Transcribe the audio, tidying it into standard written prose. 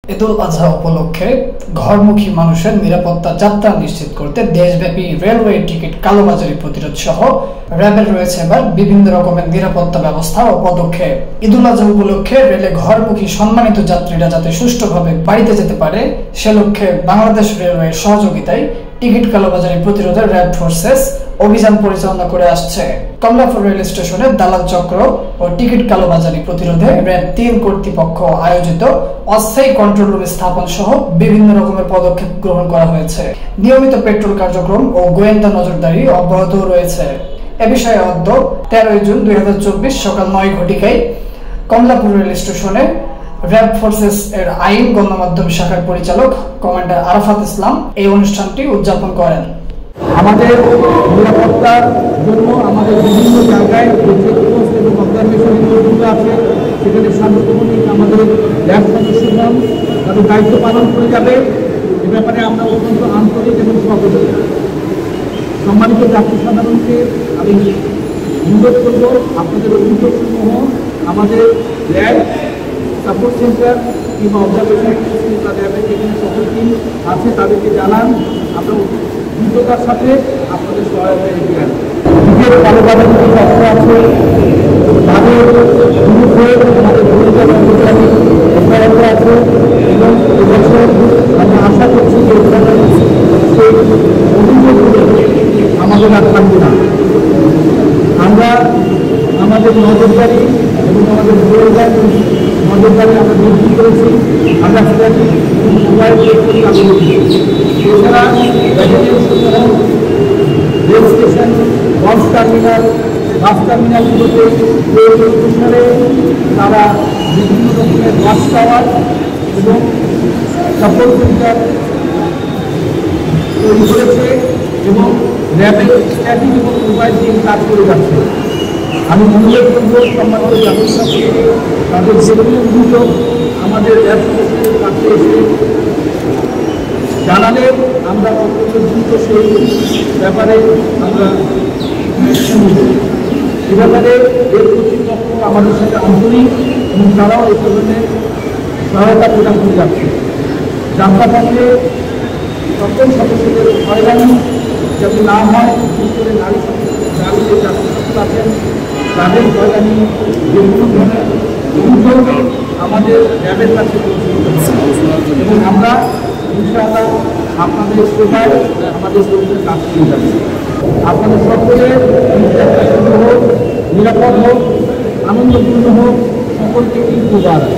ঈদুল আজহা উপলক্ষে ঘরমুখী মানুষের নিরাপত্তা যাত্রা নিশ্চিত করতে দেশব্যাপী রেলওয়ে টিকিট কালোবাজারি প্রতিরোধ সহ র্যাবের রয়েছে এবার বিভিন্ন রকমের নিরাপত্তা ব্যবস্থা ও পদক্ষেপ। ঈদুল আজহা উপলক্ষে রেলে ঘরমুখী সম্মানিত যাত্রীরা যাতে সুষ্ঠুভাবে বাড়িতে যেতে পারে সে লক্ষ্যে বাংলাদেশ রেলওয়ের সহযোগিতায় টিকিট কালোবাজারি প্রতিরোধে র্যাব ফোর্সেস অভিযান পরিচালনা করে আসছে। কমলাপুর রেল স্টেশনে দালাল চক্র ও টিকিট কালোবাজারি প্রতিরোধে র্যাব ৩ কর্তৃপক্ষ আয়োজিত অস্থায়ী কন্ট্রোল রুম স্থাপন সহ বিভিন্ন রকমের পদক্ষেপ গ্রহণ করা হয়েছে। নিয়মিত পেট্রোল কার্যক্রম ও গোয়েন্দা নজরদারি অব্যাহত রয়েছে। এ বিষয়ে অদ্য ১৩ জুন ২০২৪ সকাল ৯ ঘটিকায় কমলাপুর রেল স্টেশনে র্যাব ফোর্সেস এর আইন গণমাধ্যম শাখার পরিচালক কমান্ডার আরাফাত ইসলাম এই অনুষ্ঠানটি উদযাপন করেন। আমাদের নিরাপত্তার জন্য আমাদের বিভিন্ন জায়গায় যে চেকপোস্ট এবং অবজারভেশন ইউনিটগুলো আছে সেখানে সাংগঠনিক আমাদের র্যাব সদস্যগণ তাদের দায়িত্ব পালন করে যাবে। এ ব্যাপারে আমরা অত্যন্ত আন্তরিক এবং সচেতন। সম্মানিত যাত্রী সাধারণকে আমি অনুরোধ করব আপনাদের অভিযোগসমূহ আমাদের র্যাব সাপোর্ট সেন্টার কিংবা অবজারভেশন কিংবা র্যাবের যেখানে সকল টিম আছে তাদেরকে জানান। আমরা দ্রুততার সাথে আপনাদের সহায়তা এগিয়ে আসবো। টিকিট কালোবাজারি যে তথ্য আছে তাদের বিরুদ্ধে আমাদের ভূমিকা কর্মচারী অব্যাহত আছে এবং এবছর আমরা আশা করছি যে সেই অভিযোগগুলো আমাদের আর থাকবে না। আমরা আমাদের নজরদারি এবং আমাদের নজরদারি আমরা বৃদ্ধি করেছি। আমরা সেটাকে মোবাইল এছাড়া রেল স্টেশন, বাস টার্মিনালগুলোতে অনুসারে তারা বিভিন্ন রকমের ওয়াচ টাওয়ার এবং সাপোর্ট সেন্টার তৈরি করেছে এবং র্যাবের স্ট্যাটিক এবং মোবাইল টিম কাজ করে যাচ্ছে। আমি অনুরোধ করব সম্মানিত যাত্রী তাদের যেগুলো অভিযোগ আমাদের র্যাব সদস্যদের কাছে এসে জানালে আমরা অত্যন্ত দ্রুত সেই ব্যাপারে আমরা এ ব্যাপারে রেল কর্তৃপক্ষ আমাদের সাথে আন্তরিক এবং তারাও এই ধরনের সহায়তা প্রদান করে যাচ্ছে। যাত্রাপথে সকল সদস্যদের হয়রানি যাতে না হয়, বিশেষ করে নারী যে যাত্রী আছেন তাদের হয়রানি যে কোনো ধরনের অভিযোগ আমাদের র্যাবের কাছে পৌঁছে দিতে হবে এবং আমরা ইনশাআল্লাহ আপনাদের সেবায় আমাদের লোকদের কাজ করে যাবে। আপনাদের সকলের হোক, নিরাপদ হোক, আনন্দপূর্ণ হোক, সকলকে ঈদ মুবারক।